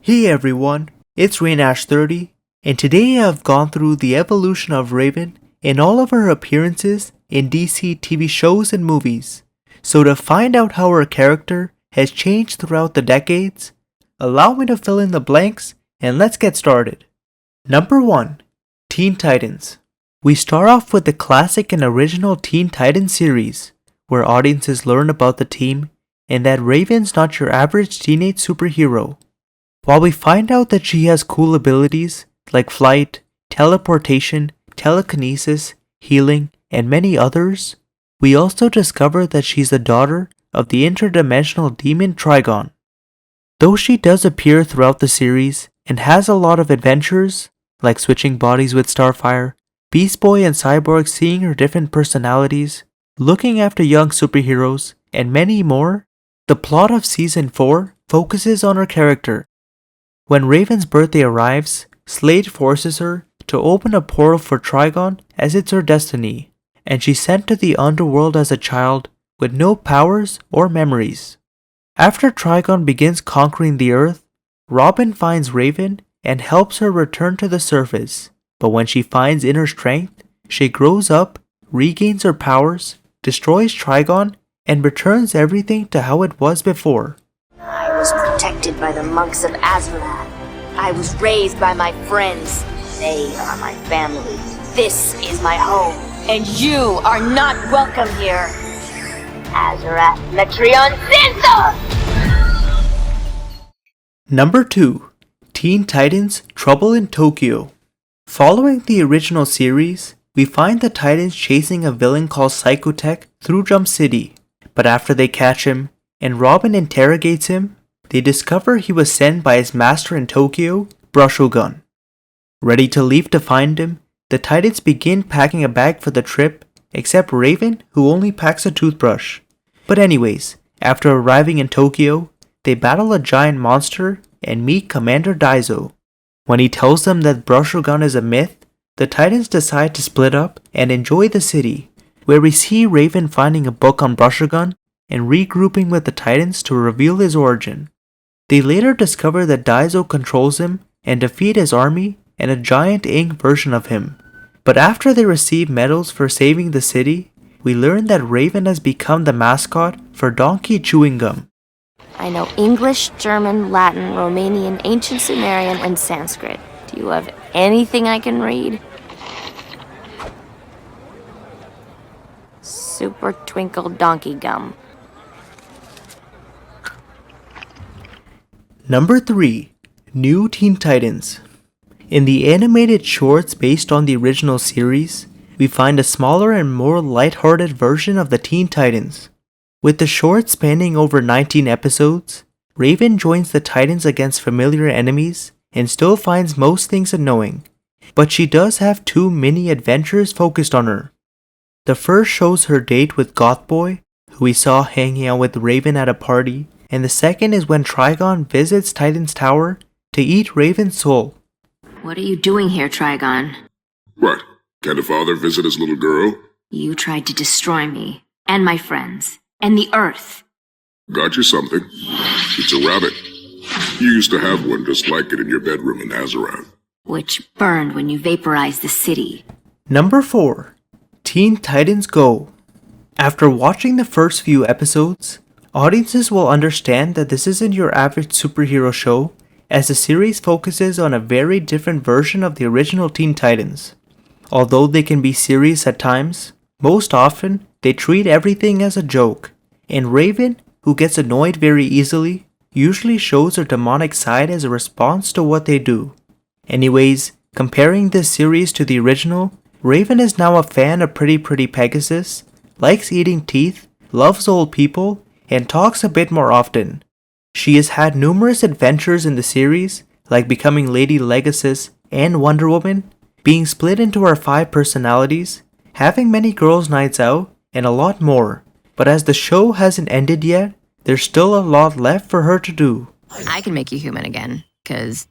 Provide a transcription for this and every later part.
Hey everyone, it's RainAsh30, and today I've gone through the evolution of Raven and all of her appearances in DC TV shows and movies. So to find out how her character has changed throughout the decades, allow me to fill in the blanks and let's get started. Number 1. Teen Titans. We start off with the classic and original Teen Titans series, where audiences learn about the team and that Raven's not your average teenage superhero. While we find out that she has cool abilities like flight, teleportation, telekinesis, healing, and many others, we also discover that she's the daughter of the interdimensional demon Trigon. Though she does appear throughout the series and has a lot of adventures, like switching bodies with Starfire, Beast Boy and Cyborg seeing her different personalities, looking after young superheroes, and many more, the plot of Season 4 focuses on her character. When Raven's birthday arrives, Slade forces her to open a portal for Trigon as it's her destiny, and she's sent to the underworld as a child with no powers or memories. After Trigon begins conquering the Earth, Robin finds Raven and helps her return to the surface, but when she finds inner strength, she grows up, regains her powers, destroys Trigon, and returns everything to how it was before. I was protected by the monks of Azarath. I was raised by my friends. They are my family. This is my home, and you are not welcome here. Azarath Metreon Santa! Number 2. Teen Titans Trouble in Tokyo. Following the original series, we find the Titans chasing a villain called Psychotech through Jump City, but after they catch him and Robin interrogates him, they discover he was sent by his master in Tokyo, Brushogun. Ready to leave to find him, the Titans begin packing a bag for the trip, except Raven, who only packs a toothbrush. But anyways, after arriving in Tokyo, they battle a giant monster and meet Commander Daizo. When he tells them that Brushogun is a myth, the Titans decide to split up and enjoy the city, where we see Raven finding a book on Brushogun and regrouping with the Titans to reveal his origin. They later discover that Daizo controls him and defeat his army and a giant ink version of him. But after they receive medals for saving the city, we learn that Raven has become the mascot for Donkey Chewing Gum. I know English, German, Latin, Romanian, Ancient Sumerian, and Sanskrit. Do you have anything I can read? Super Twinkle Donkey Gum. Number 3. New Teen Titans. In the animated shorts based on the original series, we find a smaller and more lighthearted version of the Teen Titans. With the short spanning over 19 episodes, Raven joins the Titans against familiar enemies and still finds most things annoying, but she does have 2 mini adventures focused on her. The first shows her date with Goth Boy, who we saw hanging out with Raven at a party, and the second is when Trigon visits Titan's Tower to eat Raven's soul. What are you doing here, Trigon? What? Can a father visit his little girl? You tried to destroy me, and my friends, and the Earth. Got you something. It's a rabbit. You used to have one just like it in your bedroom in Azarath. Which burned when you vaporized the city. Number 4. Teen Titans Go. After watching the first few episodes, audiences will understand that this isn't your average superhero show, as the series focuses on a very different version of the original Teen Titans. Although they can be serious at times, most often they treat everything as a joke, and Raven, who gets annoyed very easily, usually shows her demonic side as a response to what they do. Anyways, comparing this series to the original, Raven is now a fan of Pretty Pegasus, likes eating teeth, loves old people, and talks a bit more often. She has had numerous adventures in the series, like becoming Lady Legacy and Wonder Woman, being split into her 5 personalities, having many girls' nights out, and a lot more. But as the show hasn't ended yet, there's still a lot left for her to do. I can make you human again, 'cause,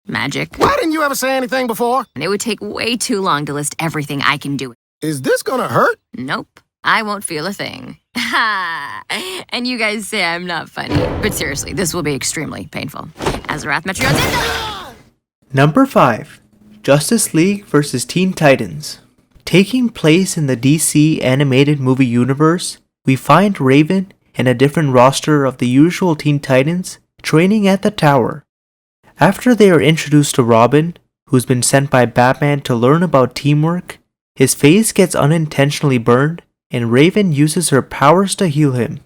magic. Why didn't you ever say anything before? And it would take way too long to list everything I can do. Is this gonna hurt? Nope, I won't feel a thing. Ha! And you guys say I'm not funny. But seriously, this will be extremely painful. Azarath Metrion Zinda! Number 5. Justice League vs. Teen Titans. Taking place in the DC animated movie universe, we find Raven and a different roster of the usual Teen Titans training at the tower. After they are introduced to Robin, who's been sent by Batman to learn about teamwork, his face gets unintentionally burned and Raven uses her powers to heal him.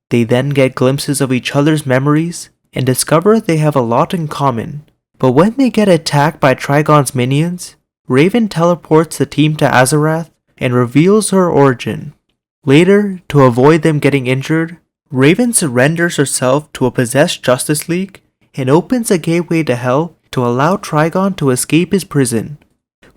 They then get glimpses of each other's memories and discover they have a lot in common. But when they get attacked by Trigon's minions, Raven teleports the team to Azarath and reveals her origin. Later, to avoid them getting injured, Raven surrenders herself to a possessed Justice League and opens a gateway to Hell to allow Trigon to escape his prison.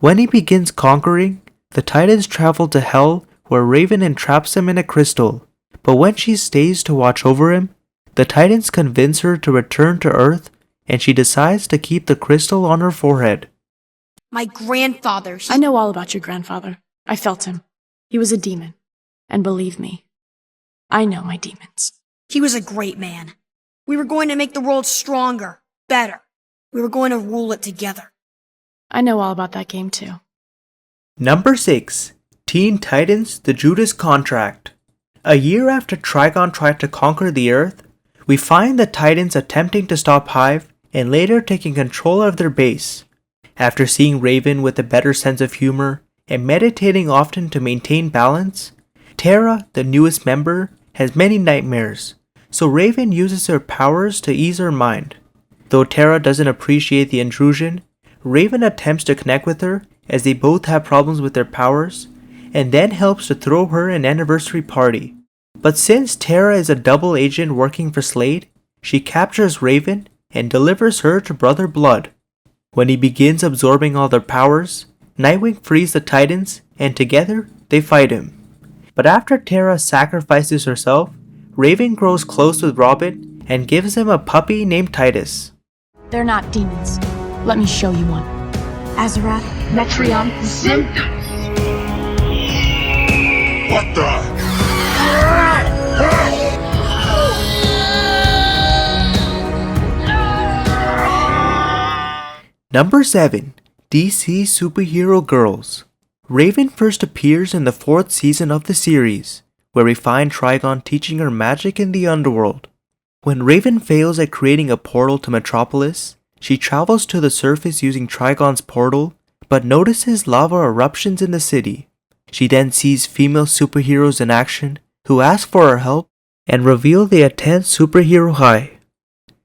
When he begins conquering, the Titans travel to Hell where Raven entraps him in a crystal, but when she stays to watch over him, the Titans convince her to return to Earth and she decides to keep the crystal on her forehead. My grandfather. I know all about your grandfather. I felt him. He was a demon. And believe me, I know my demons. He was a great man. We were going to make the world stronger, better. We were going to rule it together. I know all about that game too. Number 6. Teen Titans: The Judas Contract. A year after Trigon tried to conquer the Earth, we find the Titans attempting to stop Hive and later taking control of their base. After seeing Raven with a better sense of humor and meditating often to maintain balance, Tara, the newest member, has many nightmares, so Raven uses her powers to ease her mind. Though Tara doesn't appreciate the intrusion, Raven attempts to connect with her as they both have problems with their powers, and then helps to throw her an anniversary party. But since Tara is a double agent working for Slade, she captures Raven and delivers her to Brother Blood. When he begins absorbing all their powers, Nightwing frees the Titans and together they fight him. But after Tara sacrifices herself, Raven grows close with Robin and gives him a puppy named Titus. They're not demons. Let me show you one. Azarath, Metrion, Zinda. What the? Number 7. DC Superhero Girls. Raven first appears in the 4th season of the series, where we find Trigon teaching her magic in the underworld. When Raven fails at creating a portal to Metropolis, she travels to the surface using Trigon's portal, but notices lava eruptions in the city. She then sees female superheroes in action who ask for her help and reveal they attend Superhero High.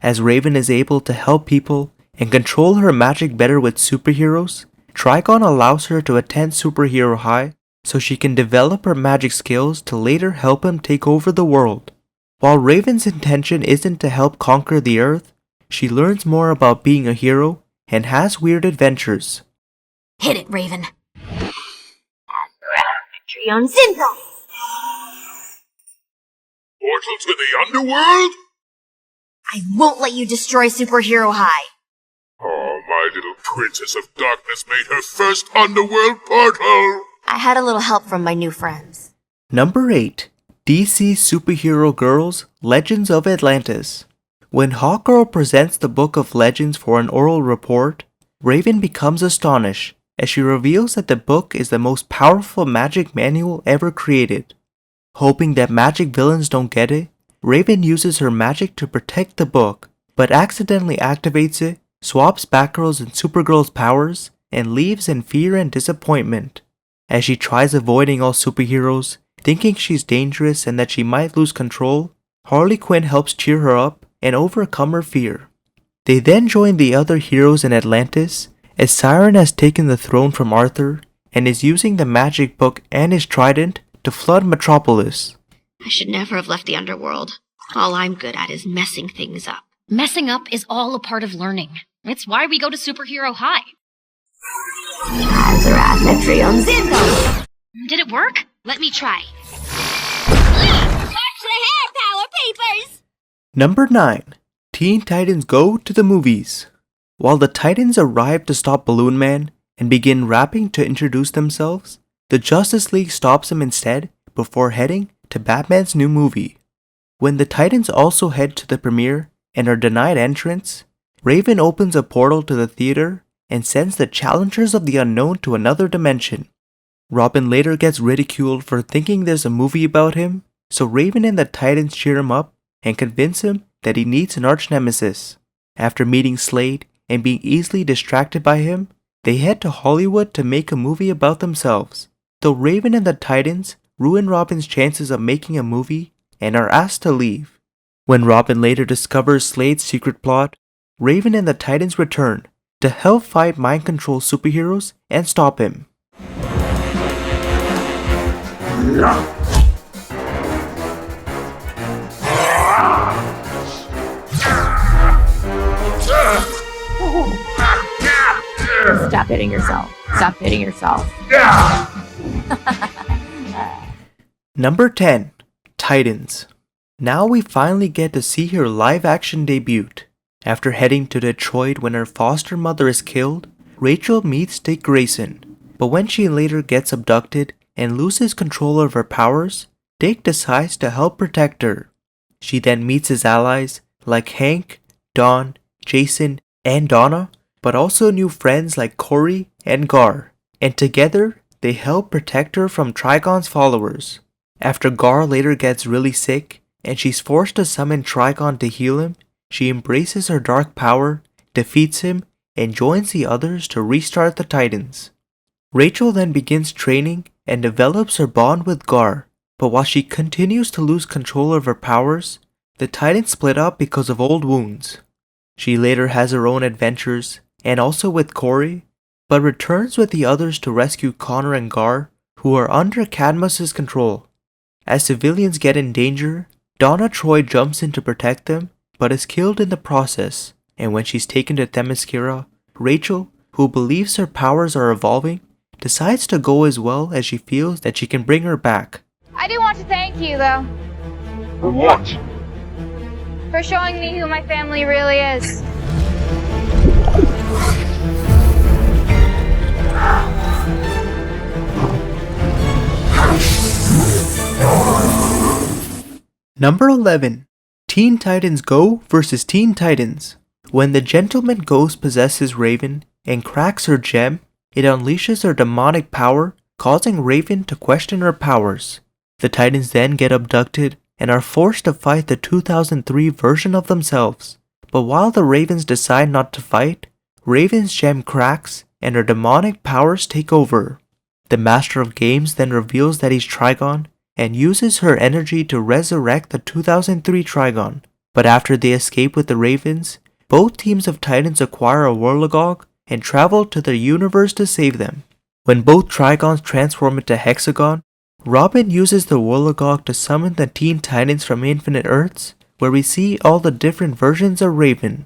As Raven is able to help people and control her magic better with superheroes, Trigon allows her to attend Superhero High so she can develop her magic skills to later help him take over the world. While Raven's intention isn't to help conquer the Earth, she learns more about being a hero and has weird adventures. Hit it, Raven. Metrion Zinda. Portal to the underworld? I won't let you destroy Superhero High. Oh, my little princess of darkness made her first underworld portal! I had a little help from my new friends. Number 8. DC Superhero Girls: Legends of Atlantis. When Hawkgirl presents the Book of Legends for an oral report, Raven becomes astonished as she reveals that the book is the most powerful magic manual ever created. Hoping that magic villains don't get it, Raven uses her magic to protect the book, but accidentally activates it, swaps Batgirl's and Supergirl's powers, and leaves in fear and disappointment. As she tries avoiding all superheroes, thinking she's dangerous and that she might lose control, Harley Quinn helps cheer her up and overcome her fear. They then join the other heroes in Atlantis, as Siren has taken the throne from Arthur and is using the magic book and his trident to flood Metropolis. I should never have left the underworld. All I'm good at is messing things up. Messing up is all a part of learning. It's why we go to Superhero High. Azarath Metrion Zinda. Did it work? Let me try. Catch the hair power papers! Number 9. Teen Titans Go to the Movies. While the Titans arrive to stop Balloon Man and begin rapping to introduce themselves, the Justice League stops them instead before heading to Batman's new movie. When the Titans also head to the premiere and are denied entrance, Raven opens a portal to the theater and sends the challengers of the unknown to another dimension. Robin later gets ridiculed for thinking there's a movie about him, so Raven and the Titans cheer him up and convince him that he needs an arch-nemesis. After meeting Slade and being easily distracted by him, they head to Hollywood to make a movie about themselves. Though Raven and the Titans ruin Robin's chances of making a movie and are asked to leave. When Robin later discovers Slade's secret plot, Raven and the Titans return to help fight mind control superheroes and stop him. Stop hitting yourself. Stop hitting yourself. Number 10. Titans. Now we finally get to see her live-action debut. After heading to Detroit when her foster mother is killed, Rachel meets Dick Grayson. But when she later gets abducted and loses control of her powers, Dick decides to help protect her. She then meets his allies like Hank, Dawn, Jason, and Donna, but also new friends like Corey and Gar, and together they help protect her from Trigon's followers. After Gar later gets really sick and she's forced to summon Trigon to heal him, she embraces her dark power, defeats him, and joins the others to restart the Titans. Rachel then begins training and develops her bond with Gar, but while she continues to lose control of her powers, the Titans split up because of old wounds. She later has her own adventures, and also with Corey, but returns with the others to rescue Connor and Gar, who are under Cadmus's control. As civilians get in danger, Donna Troy jumps in to protect them, but is killed in the process, and when she's taken to Themyscira, Rachel, who believes her powers are evolving, decides to go as well as she feels that she can bring her back. I do want to thank you, though. For what? For showing me who my family really is. Number 11. Teen Titans Go vs. Teen Titans. When the Gentleman Ghost possesses Raven and cracks her gem, it unleashes her demonic power, causing Raven to question her powers. The Titans then get abducted and are forced to fight the 2003 version of themselves. But while the Ravens decide not to fight, Raven's gem cracks and her demonic powers take over. The Master of Games then reveals that he's Trigon and uses her energy to resurrect the 2003 Trigon. But after they escape with the Ravens, both teams of Titans acquire a Whirligog and travel to their universe to save them. When both Trigons transform into Hexagon, Robin uses the Whirligog to summon the Teen Titans from Infinite Earths, where we see all the different versions of Raven.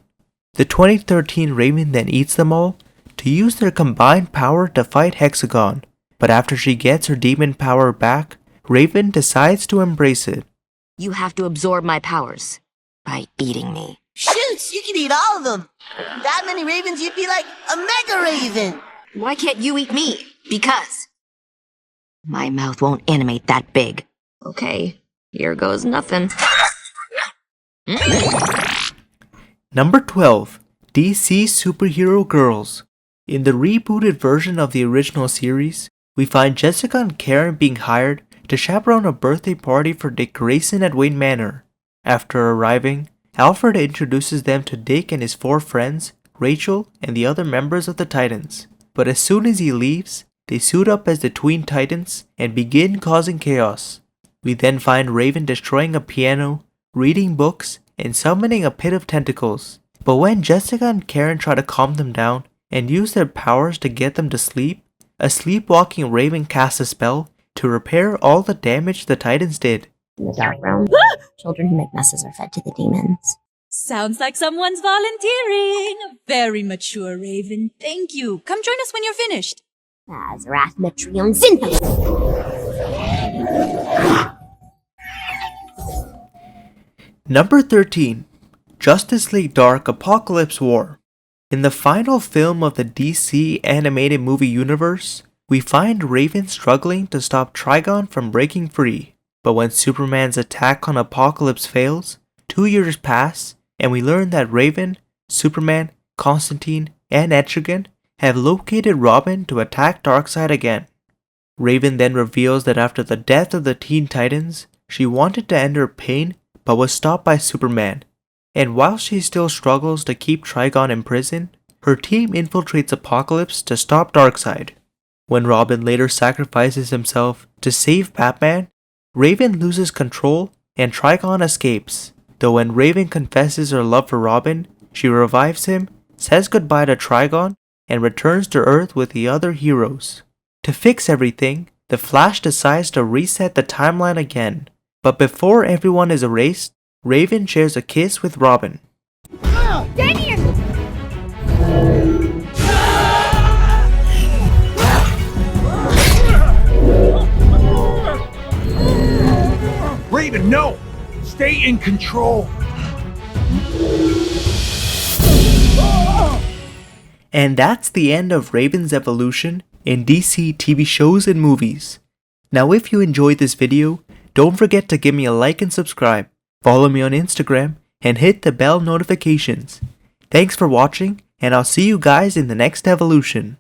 The 2013 Raven then eats them all to use their combined power to fight Hexagon, but after she gets her demon power back, Raven decides to embrace it. You have to absorb my powers by eating me. Shoots, you can eat all of them. That many ravens, you'd be like a mega raven. Why can't you eat me? Because my mouth won't animate that big. Okay, here goes nothing. Number 12. DC Superhero Girls. In the rebooted version of the original series, we find Jessica and Karen being hired to chaperone a birthday party for Dick Grayson at Wayne Manor. After arriving, Alfred introduces them to Dick and his 4 friends, Rachel, and the other members of the Titans. But as soon as he leaves, they suit up as the Tween Titans and begin causing chaos. We then find Raven destroying a piano, reading books, and summoning a pit of tentacles. But when Jessica and Karen try to calm them down and use their powers to get them to sleep, a sleepwalking Raven casts a spell to repair all the damage the Titans did. In the dark realm, children who make messes are fed to the demons. Sounds like someone's volunteering. Very mature, Raven. Thank you. Come join us when you're finished. Azarath Metrium Zinthos. Number 13. Justice League Dark Apokolips War. In the final film of the DC animated movie universe, we find Raven struggling to stop Trigon from breaking free. But when Superman's attack on Apokolips fails, 2 years pass, and we learn that Raven, Superman, Constantine, and Etrigan have located Robin to attack Darkseid again. Raven then reveals that after the death of the Teen Titans, she wanted to end her pain but was stopped by Superman. And while she still struggles to keep Trigon in prison, her team infiltrates Apokolips to stop Darkseid. When Robin later sacrifices himself to save Batman, Raven loses control and Trigon escapes. Though when Raven confesses her love for Robin, she revives him, says goodbye to Trigon, and returns to Earth with the other heroes. To fix everything, the Flash decides to reset the timeline again. But before everyone is erased, Raven shares a kiss with Robin. Raven, no! Stay in control! And that's the end of Raven's evolution in DC TV shows and movies. Now if you enjoyed this video, don't forget to give me a like and subscribe, follow me on Instagram, and hit the bell notifications. Thanks for watching, and I'll see you guys in the next evolution.